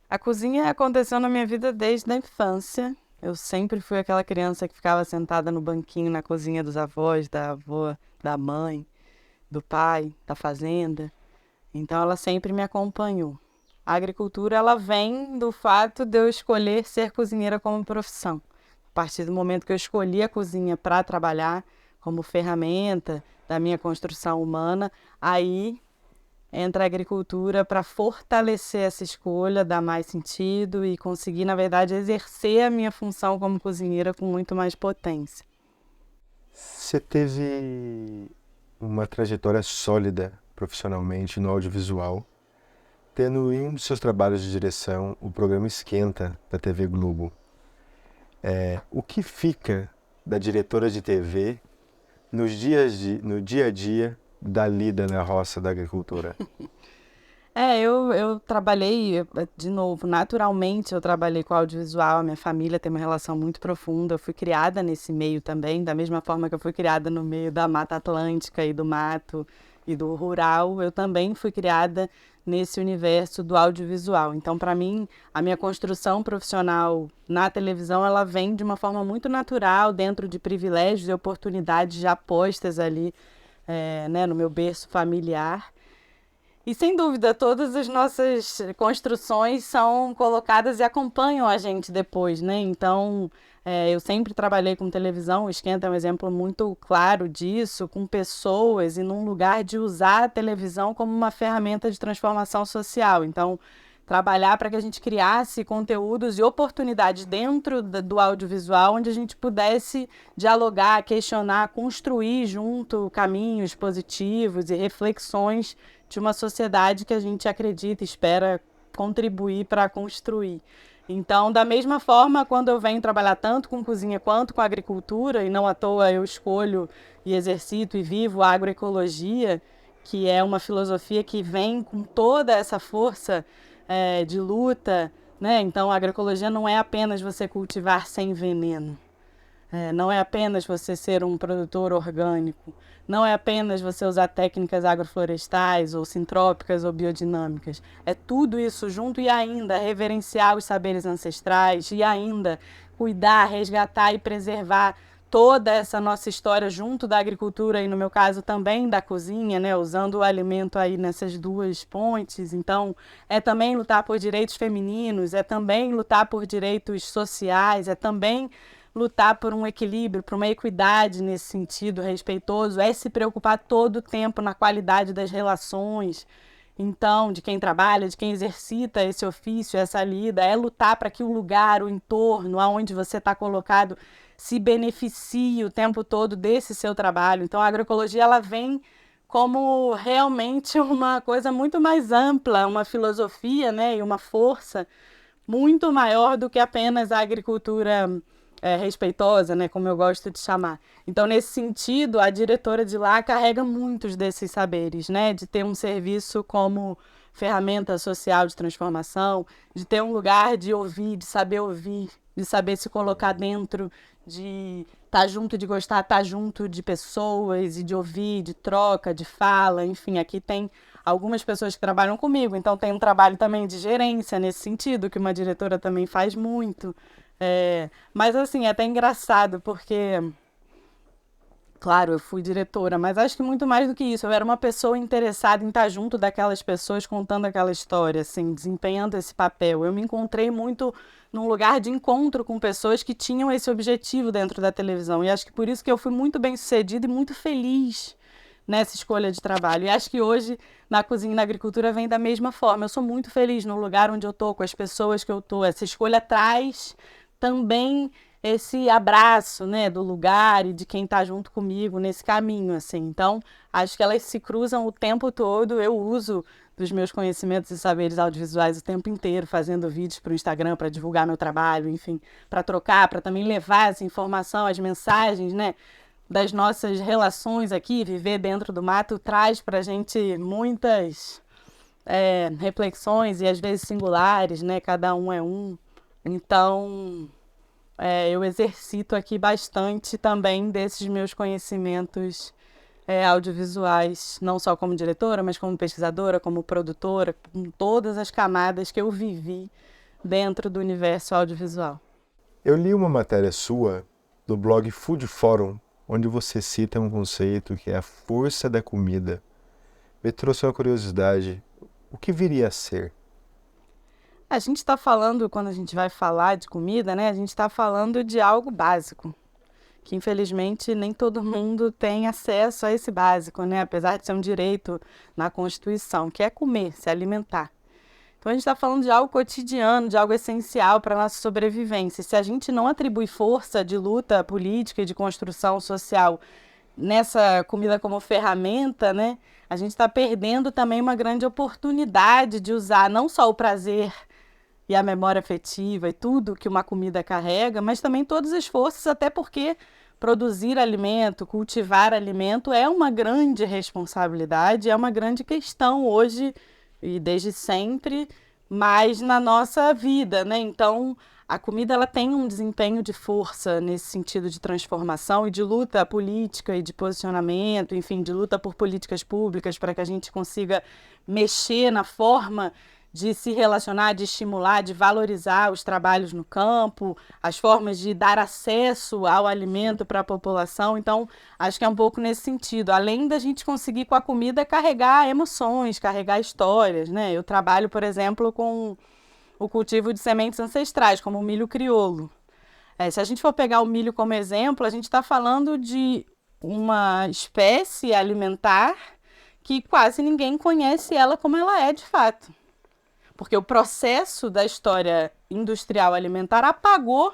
A cozinha aconteceu na minha vida desde a infância. Eu sempre fui aquela criança que ficava sentada no banquinho na cozinha dos avós, da avó, da mãe, do pai, da fazenda. Então ela sempre me acompanhou. A agricultura ela vem do fato de eu escolher ser cozinheira como profissão. A partir do momento que eu escolhi a cozinha para trabalhar como ferramenta da minha construção humana, aí entra a agricultura para fortalecer essa escolha, dar mais sentido e conseguir, na verdade, exercer a minha função como cozinheira com muito mais potência. Você teve uma trajetória sólida profissionalmente no audiovisual, tendo em um dos seus trabalhos de direção o programa Esquenta da TV Globo. O que fica da diretora de TV no dia a dia da lida na roça da agricultura? Eu trabalhei, de novo, naturalmente eu trabalhei com audiovisual, a minha família tem uma relação muito profunda, eu fui criada nesse meio também, da mesma forma que eu fui criada no meio da Mata Atlântica e do mato e do rural, eu também fui criada nesse universo do audiovisual. Então, para mim, a minha construção profissional na televisão, ela vem de uma forma muito natural, dentro de privilégios e oportunidades já postas ali, né, no meu berço familiar. E sem dúvida, todas as nossas construções são colocadas e acompanham a gente depois, né? Então, eu sempre trabalhei com televisão, o Esquenta é um exemplo muito claro disso, com pessoas e num lugar de usar a televisão como uma ferramenta de transformação social. Então, trabalhar para que a gente criasse conteúdos e oportunidades dentro do audiovisual onde a gente pudesse dialogar, questionar, construir junto caminhos positivos e reflexões de uma sociedade que a gente acredita, espera contribuir para construir. Então, da mesma forma, quando eu venho trabalhar tanto com cozinha quanto com agricultura, e não à toa eu escolho e exercito e vivo a agroecologia, que é uma filosofia que vem com toda essa força de luta, né? Então, a agroecologia não é apenas você cultivar sem veneno. Não é apenas você ser um produtor orgânico, não é apenas você usar técnicas agroflorestais ou sintrópicas ou biodinâmicas. É tudo isso junto e ainda reverenciar os saberes ancestrais e ainda cuidar, resgatar e preservar toda essa nossa história junto da agricultura e no meu caso também da cozinha, né, usando o alimento aí nessas duas pontes. Então, é também lutar por direitos femininos, é também lutar por direitos sociais, é também lutar por um equilíbrio, por uma equidade nesse sentido respeitoso, é se preocupar todo o tempo na qualidade das relações. Então, de quem trabalha, de quem exercita esse ofício, essa lida, é lutar para que o lugar, o entorno, aonde você está colocado, se beneficie o tempo todo desse seu trabalho. Então, a agroecologia ela vem como realmente uma coisa muito mais ampla, uma filosofia, né, e uma força muito maior do que apenas a agricultura respeitosa, né, como eu gosto de chamar. Então, nesse sentido, a diretora de lá carrega muitos desses saberes, né, de ter um serviço como ferramenta social de transformação, de ter um lugar de ouvir, de saber se colocar dentro, de estar junto, de gostar, estar junto de pessoas e de ouvir, de troca, de fala, enfim, aqui tem algumas pessoas que trabalham comigo, então tem um trabalho também de gerência nesse sentido, que uma diretora também faz muito. Mas assim, é até engraçado, porque, claro, eu fui diretora, mas acho que muito mais do que isso, eu era uma pessoa interessada em estar junto daquelas pessoas contando aquela história, assim, desempenhando esse papel. Eu me encontrei muito num lugar de encontro com pessoas que tinham esse objetivo dentro da televisão, e acho que por isso que eu fui muito bem sucedida e muito feliz nessa escolha de trabalho. E acho que hoje, na cozinha e na agricultura, vem da mesma forma. Eu sou muito feliz no lugar onde eu tô, com as pessoas que eu tô. Essa escolha traz também esse abraço, né, do lugar e de quem está junto comigo nesse caminho, assim. Então, acho que elas se cruzam o tempo todo. Eu uso dos meus conhecimentos e saberes audiovisuais o tempo inteiro, fazendo vídeos para o Instagram para divulgar meu trabalho, enfim, para trocar, para também levar essa informação, as mensagens, né, das nossas relações aqui. Viver dentro do mato traz para a gente muitas reflexões e às vezes singulares, né? Cada um é um. Então, eu exercito aqui bastante também desses meus conhecimentos audiovisuais, não só como diretora, mas como pesquisadora, como produtora, com todas as camadas que eu vivi dentro do universo audiovisual. Eu li uma matéria sua do blog Food Forum, onde você cita um conceito que é a força da comida. Me trouxe uma curiosidade. O que viria a ser? A gente está falando, quando a gente vai falar de comida, né? A gente está falando de algo básico, que infelizmente nem todo mundo tem acesso a esse básico, né? Apesar de ser um direito na Constituição, que é comer, se alimentar. Então a gente está falando de algo cotidiano, de algo essencial para a nossa sobrevivência. Se a gente não atribui força de luta política e de construção social nessa comida como ferramenta, né? A gente está perdendo também uma grande oportunidade de usar não só o prazer e a memória afetiva e tudo que uma comida carrega, mas também todos os esforços, até porque produzir alimento, cultivar alimento é uma grande responsabilidade, é uma grande questão hoje e desde sempre, mas na nossa vida, né? Então, a comida ela tem um desempenho de força nesse sentido de transformação e de luta política e de posicionamento, enfim, de luta por políticas públicas para que a gente consiga mexer na forma de se relacionar, de estimular, de valorizar os trabalhos no campo, as formas de dar acesso ao alimento para a população. Então, acho que é um pouco nesse sentido. Além da gente conseguir com a comida carregar emoções, carregar histórias, né? Eu trabalho, por exemplo, com o cultivo de sementes ancestrais, como o milho crioulo. Se a gente for pegar o milho como exemplo, a gente está falando de uma espécie alimentar que quase ninguém conhece ela como ela é de fato. Porque o processo da história industrial alimentar apagou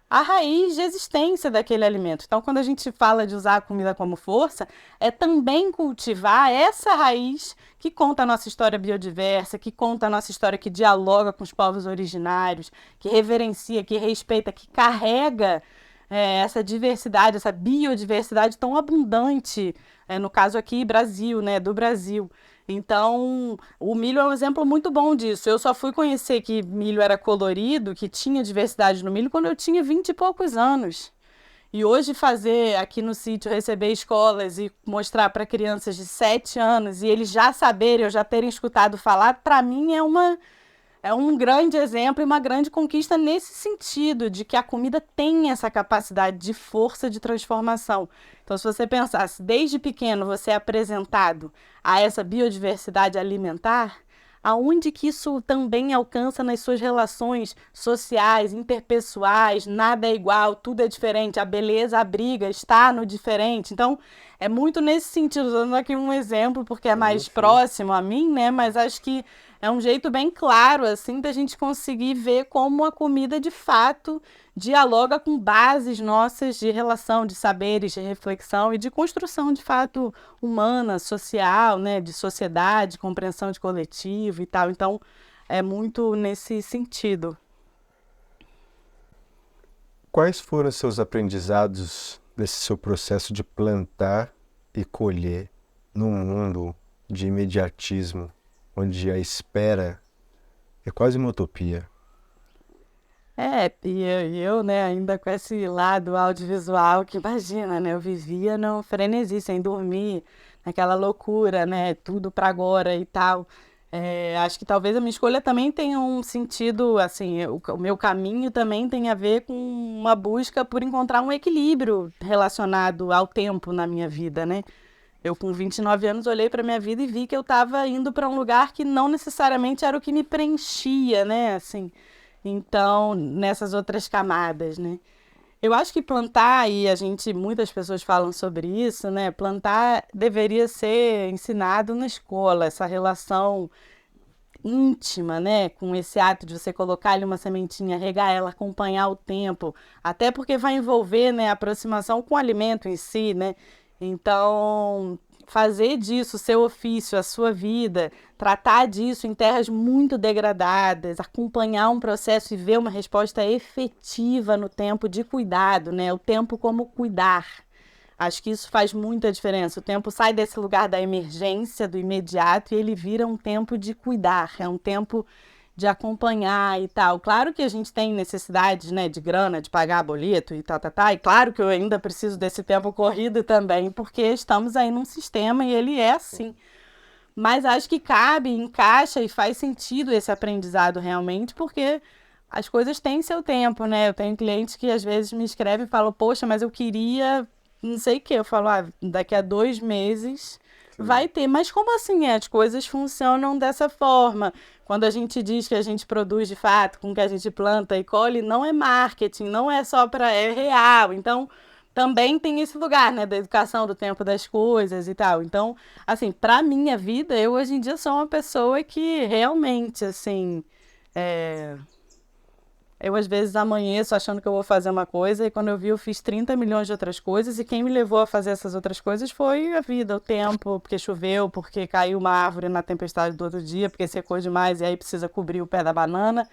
a raiz de existência daquele alimento. Então, quando a gente fala de usar a comida como força, é também cultivar essa raiz que conta a nossa história biodiversa, que conta a nossa história que dialoga com os povos originários, que reverencia, que respeita, que carrega essa diversidade, essa biodiversidade tão abundante, no caso aqui, Brasil, né, do Brasil. Então, o milho é um exemplo muito bom disso. Eu só fui conhecer que milho era colorido, que tinha diversidade no milho, quando eu tinha 20 e poucos anos. E hoje fazer aqui no sítio, receber escolas e mostrar para crianças de 7 anos e eles já saberem, ou já terem escutado falar, para mim é um grande exemplo e uma grande conquista nesse sentido, de que a comida tem essa capacidade de força de transformação. Então, se você pensar, se desde pequeno você é apresentado a essa biodiversidade alimentar, aonde que isso também alcança nas suas relações sociais, interpessoais, nada é igual, tudo é diferente, a beleza, a briga está no diferente. Então, é muito nesse sentido, dando aqui um exemplo, porque é mais próximo a mim, né? Mas acho que é um jeito bem claro, assim, da gente conseguir ver como a comida, de fato, dialoga com bases nossas de relação, de saberes, de reflexão e de construção, de fato, humana, social, né? De sociedade, compreensão de coletivo e tal. Então, é muito nesse sentido. Quais foram os seus aprendizados desse seu processo de plantar e colher num mundo de imediatismo, onde a espera é quase uma utopia? E eu, né, ainda com esse lado audiovisual, que imagina, né, eu vivia no frenesi, sem dormir, naquela loucura, né, tudo para agora e tal. Acho que talvez a minha escolha também tenha um sentido, assim, o meu caminho também tem a ver com uma busca por encontrar um equilíbrio relacionado ao tempo na minha vida, né? Eu, com 29 anos, olhei para minha vida e vi que eu estava indo para um lugar que não necessariamente era o que me preenchia, né? Assim, então, nessas outras camadas, né? Eu acho que plantar, e muitas pessoas falam sobre isso, né? Plantar deveria ser ensinado na escola, essa relação íntima, né? Com esse ato de você colocar ali uma sementinha, regar ela, acompanhar o tempo, até porque vai envolver, né, a aproximação com o alimento em si, né? Então, fazer disso o seu ofício, a sua vida, tratar disso em terras muito degradadas, acompanhar um processo e ver uma resposta efetiva no tempo de cuidado, né? O tempo como cuidar. Acho que isso faz muita diferença. O tempo sai desse lugar da emergência, do imediato, e ele vira um tempo de cuidar, é um tempo de acompanhar e tal. Claro que a gente tem necessidades, né, de grana, de pagar boleto e tal, e claro que eu ainda preciso desse tempo corrido também, porque estamos aí num sistema e ele é assim. Mas acho que cabe, encaixa e faz sentido esse aprendizado realmente, porque as coisas têm seu tempo, né? Eu tenho clientes que às vezes me escrevem e falam, poxa, mas eu queria não sei o quê. Eu falo, daqui a 2 meses vai ter. Mas como assim? As coisas funcionam dessa forma. Quando a gente diz que a gente produz de fato, com o que a gente planta e colhe, não é marketing, não é só para... É real. Então, também tem esse lugar, né? Da educação, do tempo das coisas e tal. Então, assim, para minha vida, eu hoje em dia sou uma pessoa que realmente, assim... É, eu, às vezes, amanheço achando que eu vou fazer uma coisa e quando eu vi, eu fiz 30 milhões de outras coisas e quem me levou a fazer essas outras coisas foi a vida, o tempo, porque choveu, porque caiu uma árvore na tempestade do outro dia, porque secou demais e aí precisa cobrir o pé da banana.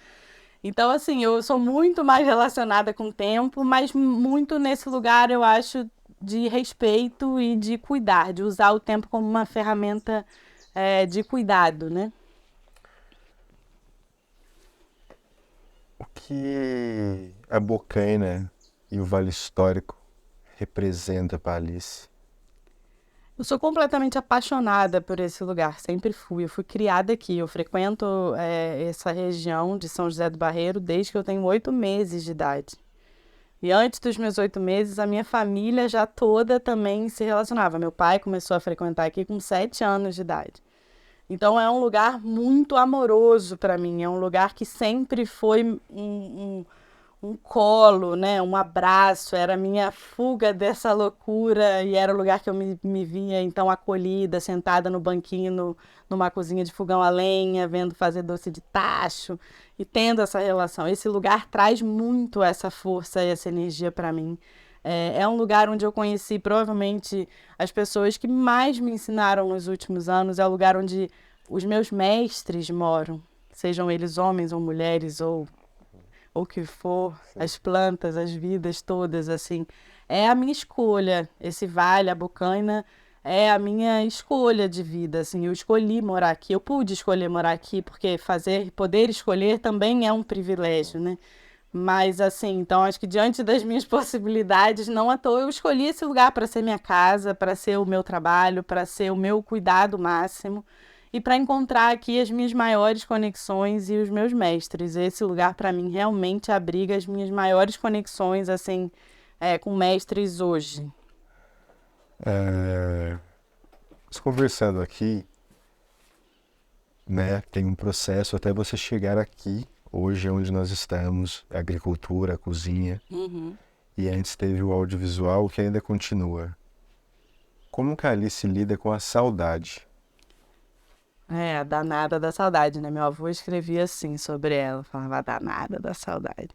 Então, assim, eu sou muito mais relacionada com o tempo, mas muito nesse lugar, eu acho, de respeito e de cuidar, de usar o tempo como uma ferramenta, de cuidado, né? O que a Bocaina e o Vale Histórico representa para Alice? Eu sou completamente apaixonada por esse lugar, sempre fui. Eu fui criada aqui, eu frequento essa região de São José do Barreiro desde que eu tenho 8 meses de idade. E antes dos meus 8 meses, a minha família já toda também se relacionava. Meu pai começou a frequentar aqui com 7 anos de idade. Então é um lugar muito amoroso para mim, é um lugar que sempre foi um colo, né? Um abraço, era a minha fuga dessa loucura e era o lugar que eu me via então acolhida, sentada no banquinho, numa cozinha de fogão a lenha, vendo fazer doce de tacho e tendo essa relação. Esse lugar traz muito essa força e essa energia para mim. É um lugar onde eu conheci provavelmente as pessoas que mais me ensinaram nos últimos anos, é o lugar onde os meus mestres moram, sejam eles homens ou mulheres ou o que for, as plantas, as vidas todas, assim. É a minha escolha. Esse vale, a Bocaina, é a minha escolha de vida, assim. Eu escolhi morar aqui, eu pude escolher morar aqui, porque poder escolher também é um privilégio, né? Mas, assim, então acho que diante das minhas possibilidades, não à toa, eu escolhi esse lugar para ser minha casa, para ser o meu trabalho, para ser o meu cuidado máximo e para encontrar aqui as minhas maiores conexões e os meus mestres. Esse lugar, para mim, realmente abriga as minhas maiores conexões, assim, com mestres hoje. Nós conversando aqui, né, tem um processo até você chegar aqui, hoje onde nós estamos, a agricultura, a cozinha, e antes teve o audiovisual que ainda continua. Como que a Alice lida com a saudade? A danada da saudade, né? Meu avô escrevia assim sobre ela, falava a danada da saudade.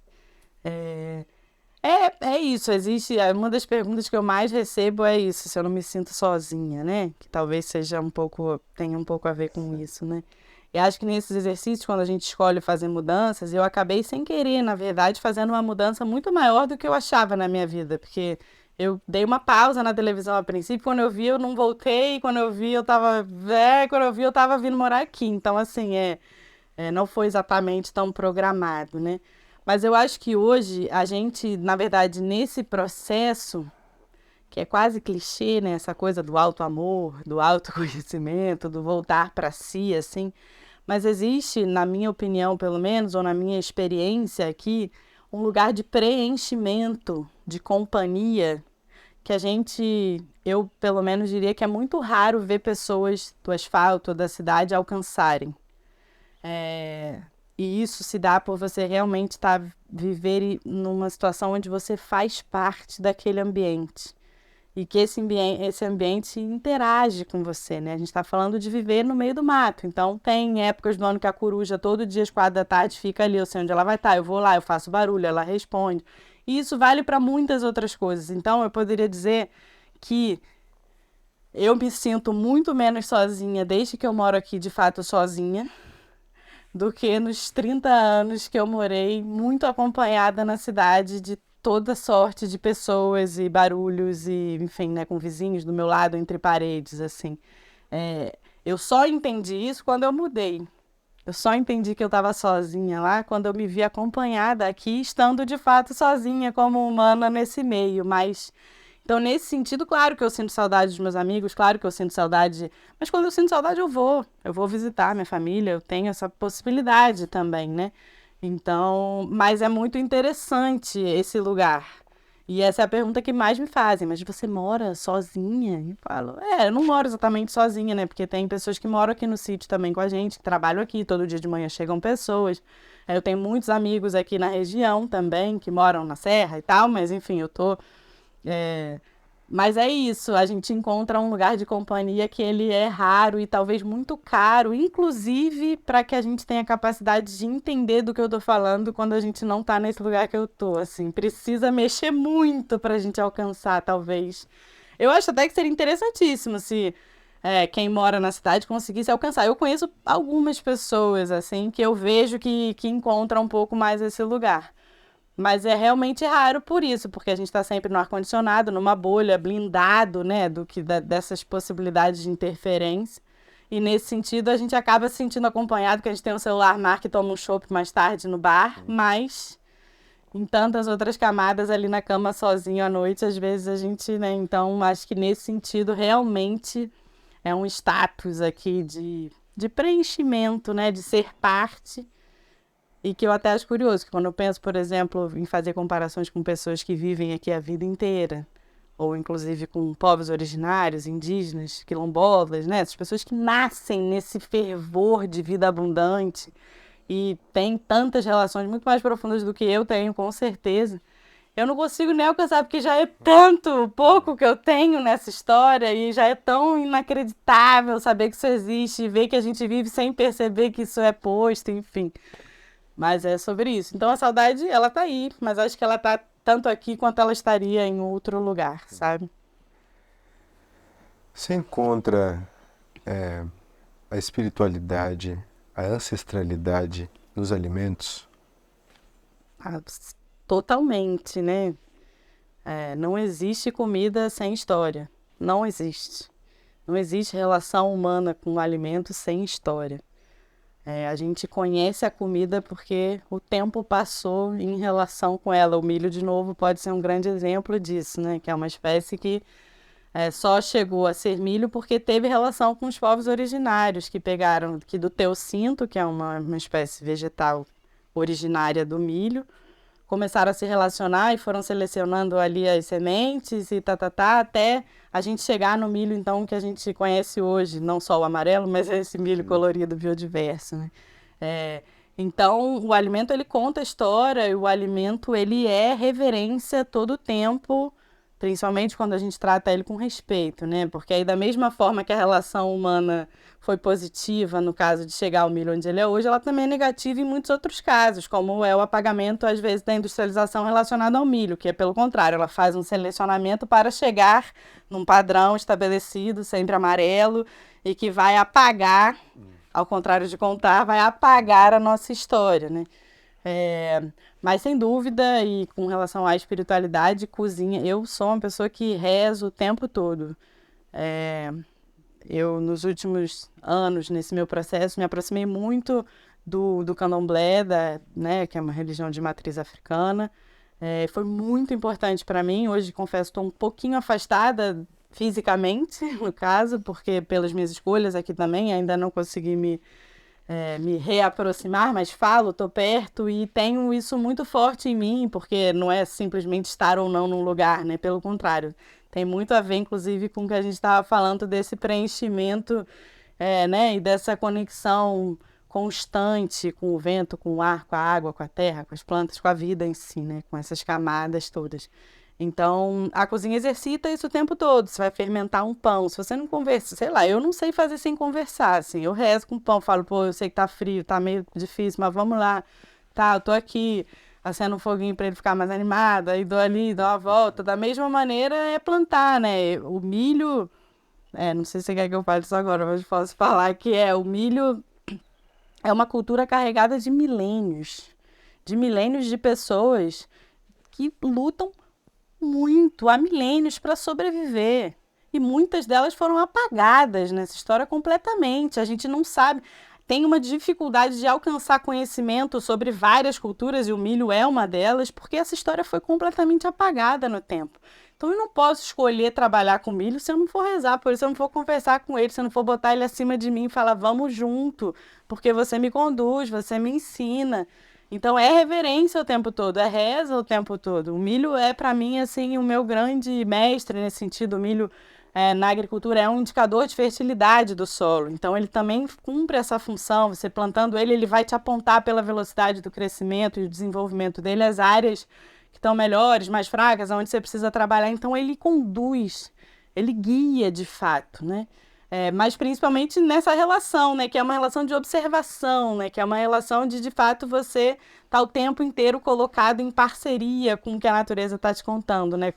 É, é isso, existe. Uma das perguntas que eu mais recebo é isso, se eu não me sinto sozinha, né? Que talvez tenha um pouco a ver com isso, né? E acho que nesses exercícios, quando a gente escolhe fazer mudanças, eu acabei sem querer, na verdade, fazendo uma mudança muito maior do que eu achava na minha vida, porque eu dei uma pausa na televisão a princípio, quando eu vi eu não voltei, quando eu vi eu tava, quando eu vi eu tava vindo morar aqui. Então, assim, não foi exatamente tão programado, né? Mas eu acho que hoje a gente, na verdade, nesse processo, que é quase clichê, né? Essa coisa do auto-amor, do autoconhecimento, do voltar para si, assim. Mas existe, na minha opinião, pelo menos, ou na minha experiência aqui, um lugar de preenchimento, de companhia, que eu pelo menos diria que é muito raro ver pessoas do asfalto ou da cidade alcançarem. E isso se dá por você realmente viver numa situação onde você faz parte daquele ambiente. E que esse ambiente interage com você, né? A gente está falando de viver no meio do mato. Então, tem épocas do ano que a coruja, todo dia às 4 da tarde, fica ali. Eu sei onde ela vai estar, eu vou lá, eu faço barulho, ela responde. E isso vale para muitas outras coisas. Então, eu poderia dizer que eu me sinto muito menos sozinha desde que eu moro aqui, de fato, sozinha, do que nos 30 anos que eu morei muito acompanhada na cidade de toda sorte de pessoas e barulhos e, enfim, né, com vizinhos do meu lado, entre paredes, assim. Eu só entendi isso quando eu mudei. Eu só entendi que eu estava sozinha lá quando eu me vi acompanhada aqui, estando de fato sozinha como humana nesse meio, mas... Então, nesse sentido, claro que eu sinto saudade dos meus amigos, claro que eu sinto saudade, mas quando eu sinto saudade eu vou visitar minha família, eu tenho essa possibilidade também, né? Então, mas é muito interessante esse lugar. E essa é a pergunta que mais me fazem, mas você mora sozinha? Eu falo, eu não moro exatamente sozinha, né? Porque tem pessoas que moram aqui no sítio também com a gente, que trabalham aqui, todo dia de manhã chegam pessoas. Eu tenho muitos amigos aqui na região também, que moram na serra e tal, mas enfim, é, mas é isso, a gente encontra um lugar de companhia que ele é raro e talvez muito caro, inclusive para que a gente tenha capacidade de entender do que eu tô falando quando a gente não tá nesse lugar que eu tô, assim, precisa mexer muito para a gente alcançar, talvez. Eu acho até que seria interessantíssimo se quem mora na cidade conseguisse alcançar. Eu conheço algumas pessoas, assim, que eu vejo que encontram um pouco mais esse lugar. Mas é realmente raro por isso, porque a gente está sempre no ar-condicionado, numa bolha, blindado, né, dessas possibilidades de interferência. E nesse sentido, a gente acaba se sentindo acompanhado, porque a gente tem um celular, marca e toma um chopp mais tarde no bar, mas em tantas outras camadas ali na cama sozinho à noite, às vezes a gente, né, então acho que nesse sentido realmente é um status aqui de preenchimento, né, de ser parte. E que eu até acho curioso, que quando eu penso, por exemplo, em fazer comparações com pessoas que vivem aqui a vida inteira, ou inclusive com povos originários, indígenas, quilombolas, né? Essas pessoas que nascem nesse fervor de vida abundante e têm tantas relações muito mais profundas do que eu tenho, com certeza. Eu não consigo nem alcançar, porque já é tanto pouco que eu tenho nessa história e já é tão inacreditável saber que isso existe e ver que a gente vive sem perceber que isso é posto, enfim. Mas é sobre isso. Então a saudade, ela tá aí, mas acho que ela tá tanto aqui quanto ela estaria em outro lugar, sabe? Você encontra a espiritualidade, a ancestralidade nos alimentos? Ah, totalmente, né? Não existe comida sem história. Não existe. Não existe relação humana com o alimento sem história. A gente conhece a comida porque o tempo passou em relação com ela. O milho, de novo, pode ser um grande exemplo disso, né? Que é uma espécie que só chegou a ser milho porque teve relação com os povos originários, que pegaram aqui do teocinto, que é uma espécie vegetal originária do milho, começaram a se relacionar e foram selecionando ali as sementes e até a gente chegar no milho, então, que a gente conhece hoje, não só o amarelo, mas esse milho colorido biodiverso, né? Então, o alimento, ele conta a história e o alimento, ele é reverência todo o tempo, principalmente quando a gente trata ele com respeito, né? Porque aí, da mesma forma que a relação humana foi positiva no caso de chegar ao milho onde ele é hoje, ela também é negativa em muitos outros casos, como é o apagamento, às vezes, da industrialização relacionada ao milho, que é pelo contrário, ela faz um selecionamento para chegar num padrão estabelecido, sempre amarelo, e que vai apagar, ao contrário de contar, vai apagar a nossa história, né? Mas sem dúvida, e com relação à espiritualidade, cozinha, eu sou uma pessoa que rezo o tempo todo. Eu, nos últimos anos, nesse meu processo, me aproximei muito do candomblé, né, que é uma religião de matriz africana. Foi muito importante para mim. Hoje, confesso, estou um pouquinho afastada fisicamente, no caso, porque pelas minhas escolhas aqui também, ainda não consegui me reaproximar, mas falo, estou perto e tenho isso muito forte em mim, porque não é simplesmente estar ou não num lugar, né? Pelo contrário, tem muito a ver, inclusive, com o que a gente estava falando desse preenchimento, né? E dessa conexão constante com o vento, com o ar, com a água, com a terra, com as plantas, com a vida em si, né? Com essas camadas todas. Então, a cozinha exercita isso o tempo todo. Você vai fermentar um pão. Se você não conversa, sei lá, eu não sei fazer sem conversar, assim. Eu rezo com o pão, falo, pô, eu sei que tá frio, tá meio difícil, mas vamos lá. Tá, eu tô aqui, acendo um foguinho para ele ficar mais animado, aí dou ali, dou uma volta. Da mesma maneira é plantar, né? O milho, não sei se você quer que eu fale isso agora, mas posso falar que o milho é uma cultura carregada de milênios de pessoas que lutam muito, há milênios para sobreviver. E muitas delas foram apagadas nessa história completamente. A gente não sabe. Tem uma dificuldade de alcançar conhecimento sobre várias culturas, e o milho é uma delas, porque essa história foi completamente apagada no tempo. Então eu não posso escolher trabalhar com milho se eu não for rezar por ele, se eu não for conversar com ele, se eu não for botar ele acima de mim e falar, vamos junto, porque você me conduz, você me ensina. Então é reverência o tempo todo, é reza o tempo todo. O milho é, para mim, assim, o meu grande mestre nesse sentido. O milho na agricultura é um indicador de fertilidade do solo. Então ele também cumpre essa função. Você plantando ele, ele vai te apontar pela velocidade do crescimento e do desenvolvimento dele as áreas que estão melhores, mais fracas, onde você precisa trabalhar. Então ele conduz, ele guia de fato, né? Mas principalmente nessa relação, né, que é uma relação de observação, né, que é uma relação de fato, você tá o tempo inteiro colocado em parceria com o que a natureza está te contando, né,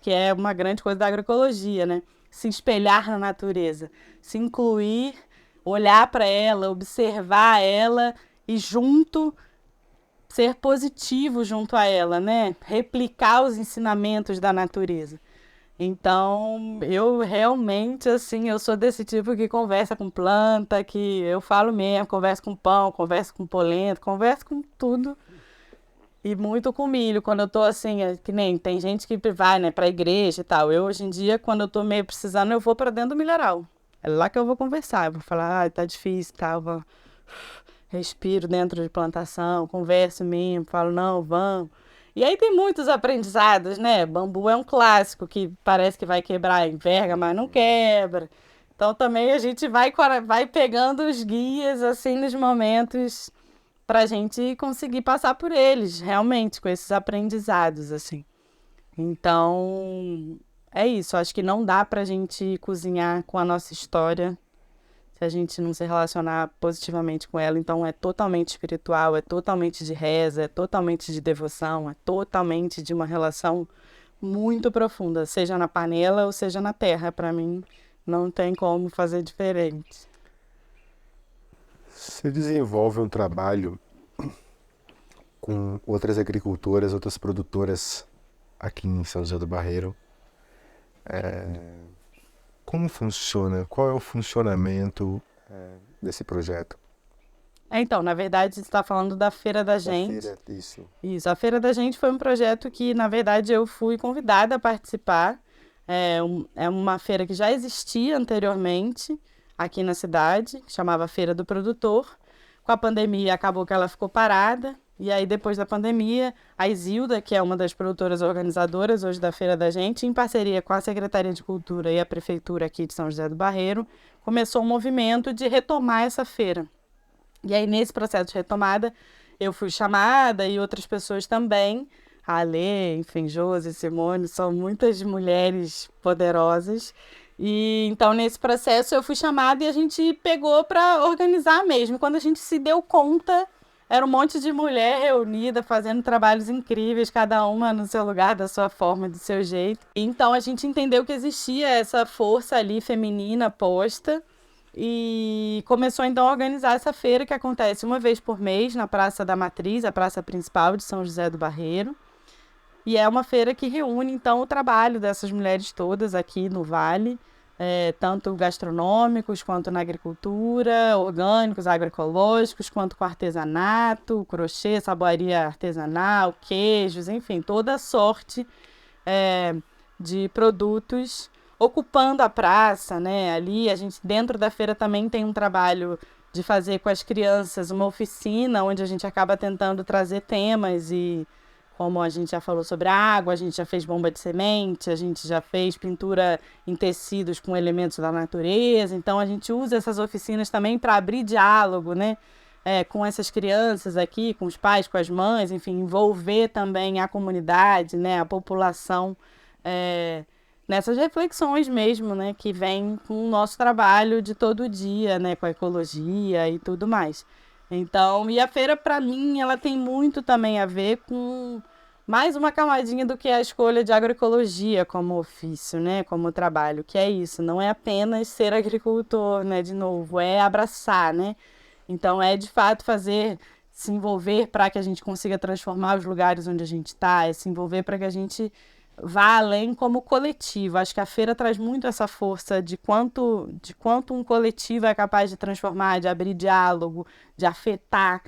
que é uma grande coisa da agroecologia, né, se espelhar na natureza, se incluir, olhar para ela, observar ela e junto ser positivo junto a ela, né, replicar os ensinamentos da natureza. Então, eu realmente, assim, eu sou desse tipo que conversa com planta, que eu falo mesmo, converso com pão, converso com polenta, converso com tudo. E muito com milho, quando eu tô assim, que nem tem gente que vai, né, pra igreja e tal. Eu, hoje em dia, quando eu tô meio precisando, eu vou pra dentro do milharal. É lá que eu vou conversar, eu vou falar, tá difícil, tá, eu vou... respiro dentro de plantação, converso mesmo, falo, não, vamos. E aí tem muitos aprendizados, né? Bambu é um clássico que parece que vai quebrar, enverga, mas não quebra. Então também a gente vai pegando os guias assim nos momentos para a gente conseguir passar por eles, realmente, com esses aprendizados, assim. Então, é isso. Acho que não dá para a gente cozinhar com a nossa história se a gente não se relacionar positivamente com ela. Então é totalmente espiritual, é totalmente de reza, é totalmente de devoção, é totalmente de uma relação muito profunda, seja na panela ou seja na terra. Para mim, não tem como fazer diferente. Você desenvolve um trabalho com outras agricultoras, outras produtoras aqui em São José do Barreiro. Como funciona? Qual é o funcionamento desse projeto? Então, na verdade, você está falando da Feira da Gente. Feira, isso. Isso, a Feira da Gente foi um projeto que, na verdade, eu fui convidada a participar. É uma feira que já existia anteriormente aqui na cidade, que chamava Feira do Produtor. Com a pandemia, acabou que ela ficou parada. E aí, depois da pandemia, a Isilda, que é uma das produtoras organizadoras hoje da Feira da Gente, em parceria com a Secretaria de Cultura e a Prefeitura aqui de São José do Barreiro, começou um movimento de retomar essa feira. E aí, nesse processo de retomada, eu fui chamada e outras pessoas também. A Alê, enfim, Josi, Simone, são muitas mulheres poderosas. E então, nesse processo, eu fui chamada e a gente pegou para organizar mesmo. Quando a gente se deu conta, era um monte de mulher reunida, fazendo trabalhos incríveis, cada uma no seu lugar, da sua forma, do seu jeito. Então, a gente entendeu que existia essa força ali feminina posta. E começou então a organizar essa feira que acontece uma vez por mês na Praça da Matriz, a praça principal de São José do Barreiro. E é uma feira que reúne então o trabalho dessas mulheres todas aqui no Vale, tanto gastronômicos quanto na agricultura, orgânicos, agroecológicos, quanto com artesanato, crochê, saboaria artesanal, queijos, enfim, toda sorte de produtos ocupando a praça, né? Ali a gente dentro da feira também tem um trabalho de fazer com as crianças uma oficina onde a gente acaba tentando trazer temas e como a gente já falou sobre a água, a gente já fez bomba de semente, a gente já fez pintura em tecidos com elementos da natureza. Então a gente usa essas oficinas também para abrir diálogo, né? Com essas crianças aqui, com os pais, com as mães, enfim, envolver também a comunidade, né? A população nessas reflexões mesmo, né, que vem com o nosso trabalho de todo dia, né, com a ecologia e tudo mais. Então, e a feira, para mim, ela tem muito também a ver com mais uma camadinha do que a escolha de agroecologia como ofício, né, como trabalho, que é isso, não é apenas ser agricultor, né, de novo, é abraçar, né, então é de fato se envolver para que a gente consiga transformar os lugares onde a gente está, é se envolver para que a gente vá além como coletivo. Acho que a feira traz muito essa força de quanto um coletivo é capaz de transformar, de abrir diálogo, de afetar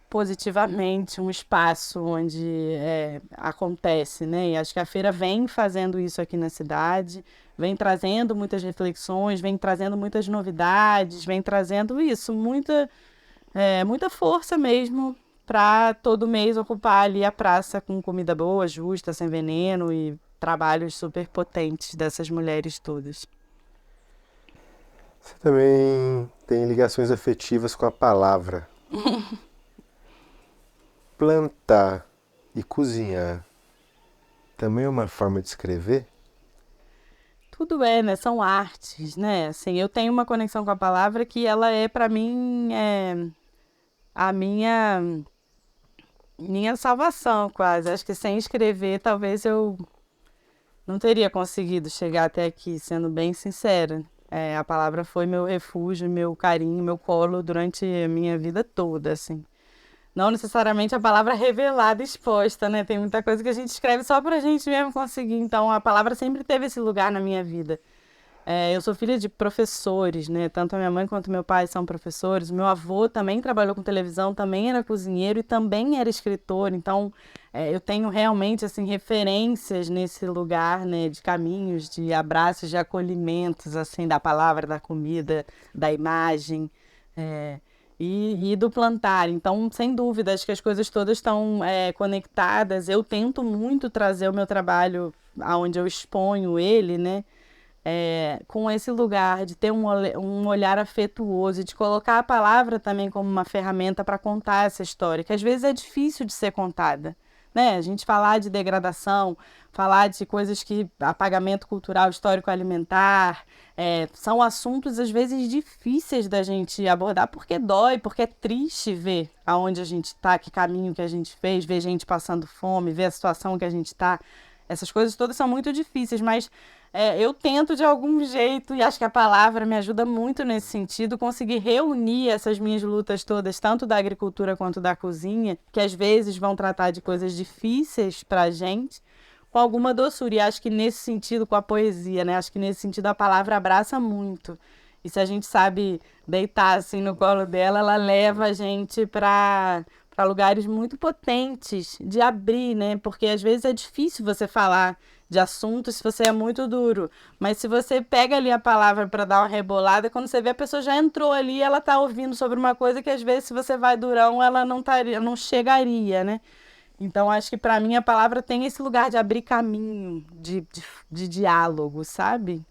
positivamente um espaço onde acontece, né? E acho que a feira vem fazendo isso aqui na cidade, vem trazendo muitas reflexões, vem trazendo muitas novidades, vem trazendo isso, muita força mesmo para todo mês ocupar ali a praça com comida boa, justa, sem veneno e trabalhos super potentes dessas mulheres todas. Você também tem ligações afetivas com a palavra. Plantar e cozinhar também é uma forma de escrever? Tudo é, né? São artes, né? Assim, eu tenho uma conexão com a palavra que ela é, para mim, a minha salvação, quase. Acho que sem escrever, talvez eu não teria conseguido chegar até aqui, sendo bem sincera. A palavra foi meu refúgio, meu carinho, meu colo durante a minha vida toda, assim. Não necessariamente a palavra revelada, exposta, né? Tem muita coisa que a gente escreve só pra gente mesmo conseguir. Então, a palavra sempre teve esse lugar na minha vida. Eu sou filha de professores, né? Tanto a minha mãe quanto meu pai são professores. Meu avô também trabalhou com televisão, também era cozinheiro e também era escritor. Então, eu tenho realmente assim referências nesse lugar, né? De caminhos, de abraços, de acolhimentos, assim, da palavra, da comida, da imagem. É, e do plantar. Então, sem dúvida, acho que as coisas todas estão conectadas. Eu tento muito trazer o meu trabalho aonde eu exponho ele, né? Com esse lugar de ter um olhar afetuoso e de colocar a palavra também como uma ferramenta para contar essa história, que às vezes é difícil de ser contada. Né? A gente falar de degradação, falar de coisas que apagamento cultural, histórico alimentar, são assuntos às vezes difíceis da gente abordar porque dói, porque é triste ver aonde a gente está, que caminho que a gente fez, ver gente passando fome, ver a situação que a gente está. Essas coisas todas são muito difíceis, mas eu tento de algum jeito, e acho que a palavra me ajuda muito nesse sentido, conseguir reunir essas minhas lutas todas, tanto da agricultura quanto da cozinha, que às vezes vão tratar de coisas difíceis para a gente, com alguma doçura. E acho que nesse sentido, com a poesia, né? Acho que nesse sentido a palavra abraça muito. E se a gente sabe deitar assim no colo dela, ela leva a gente para lugares muito potentes de abrir, né? Porque às vezes é difícil você falar de assuntos se você é muito duro. Mas se você pega ali a palavra para dar uma rebolada, quando você vê a pessoa já entrou ali, ela está ouvindo sobre uma coisa que às vezes se você vai durão, ela não chegaria, né? Então acho que para mim a palavra tem esse lugar de abrir caminho, de diálogo, sabe?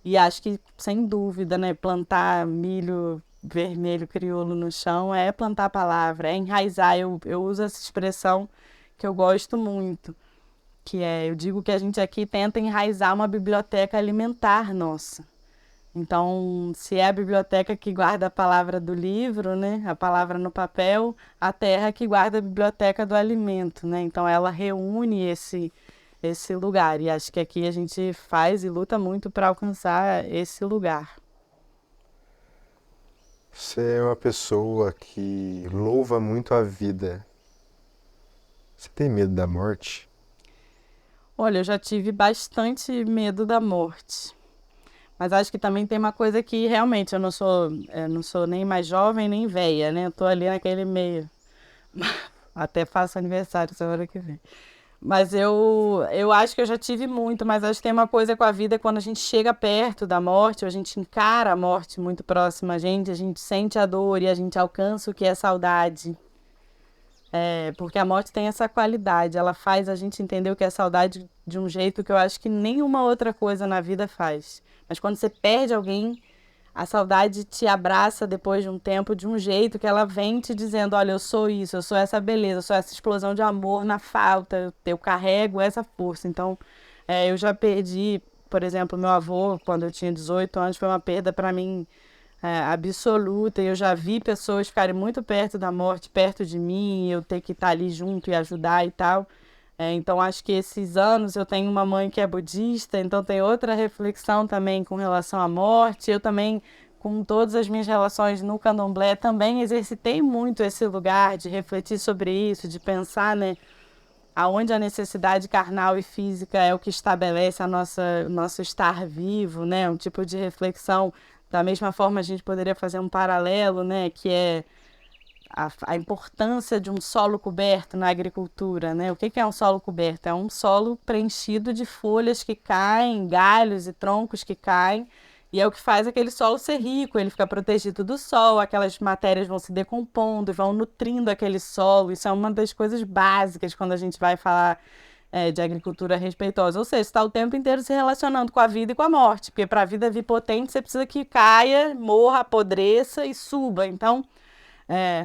E acho que, sem dúvida, né, plantar milho vermelho crioulo no chão é plantar a palavra, é enraizar. Eu uso essa expressão que eu gosto muito, que eu digo que a gente aqui tenta enraizar uma biblioteca alimentar nossa. Então, se é a biblioteca que guarda a palavra do livro, né, a palavra no papel, a terra que guarda a biblioteca do alimento, né? Então, ela reúne esse lugar. E acho que aqui a gente faz e luta muito para alcançar esse lugar. Você é uma pessoa que louva muito a vida. Você tem medo da morte? Olha, eu já tive bastante medo da morte. Mas acho que também tem uma coisa que realmente eu não sou nem mais jovem nem velha, né? Eu tô ali naquele meio. Até faço aniversário semana que vem. Mas eu acho que eu já tive muito, mas acho que tem uma coisa com a vida quando a gente chega perto da morte, ou a gente encara a morte muito próxima a gente sente a dor e a gente alcança o que é saudade. Porque a morte tem essa qualidade, ela faz a gente entender o que é saudade de um jeito que eu acho que nenhuma outra coisa na vida faz. Mas quando você perde alguém, a saudade te abraça depois de um tempo de um jeito que ela vem te dizendo, olha, eu sou isso, eu sou essa beleza, eu sou essa explosão de amor na falta, eu carrego essa força. Então, eu já perdi, por exemplo, meu avô, quando eu tinha 18 anos, foi uma perda para mim absoluta. E eu já vi pessoas ficarem muito perto da morte, perto de mim, e eu ter que estar ali junto e ajudar e tal. Então, acho que esses anos eu tenho uma mãe que é budista, então tem outra reflexão também com relação à morte. Eu também, com todas as minhas relações no candomblé, também exercitei muito esse lugar de refletir sobre isso, de pensar, né, aonde a necessidade carnal e física é o que estabelece o nosso estar vivo, né, um tipo de reflexão. Da mesma forma, a gente poderia fazer um paralelo, né, que é a importância de um solo coberto na agricultura, né? O que é um solo coberto? É um solo preenchido de folhas que caem, galhos e troncos que caem, E é o que faz aquele solo ser rico, ele fica protegido do sol, aquelas matérias vão se decompondo e vão nutrindo aquele solo. Isso é uma das coisas básicas quando a gente vai falar de agricultura respeitosa. Ou seja, está o tempo inteiro se relacionando com a vida e com a morte, porque para a vida vir potente, você precisa que caia, morra, apodreça e suba. Então,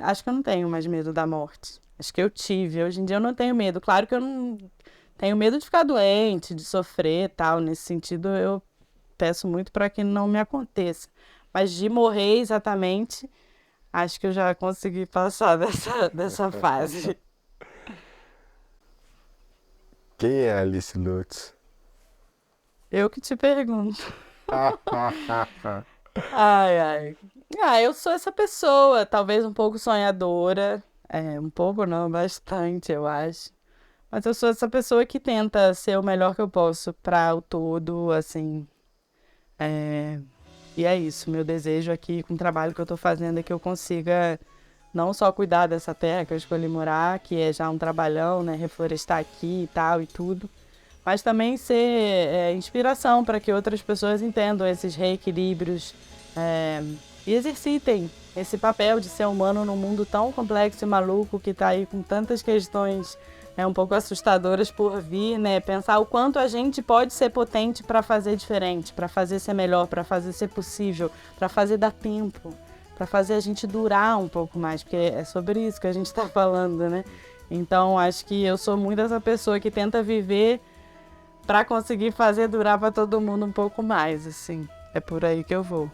acho que eu não tenho mais medo da morte. Acho que eu tive. Hoje em dia eu não tenho medo. Claro que eu não tenho medo de ficar doente, de sofrer e tal. Nesse sentido, eu peço muito para que não me aconteça. Mas de morrer exatamente, acho que eu já consegui passar dessa fase. Quem é a Alice Lutz? Eu que te pergunto. Ai, ai. Eu sou essa pessoa, talvez um pouco sonhadora. Um pouco não, bastante, eu acho. Mas eu sou essa pessoa que tenta ser o melhor que eu posso para o todo, assim. E é isso, meu desejo aqui com o trabalho que eu tô fazendo é que eu consiga não só cuidar dessa terra que eu escolhi morar, que é já um trabalhão, né, reflorestar aqui e tal e tudo, mas também ser inspiração para que outras pessoas entendam esses reequilíbrios e exercitem esse papel de ser humano num mundo tão complexo e maluco que está aí com tantas questões um pouco assustadoras por vir, né? Pensar o quanto a gente pode ser potente para fazer diferente, para fazer ser melhor, para fazer ser possível, para fazer dar tempo, para fazer a gente durar um pouco mais, porque é sobre isso que a gente está falando, né? Então, acho que eu sou muito essa pessoa que tenta viver para conseguir fazer durar para todo mundo um pouco mais, assim. É por aí que eu vou.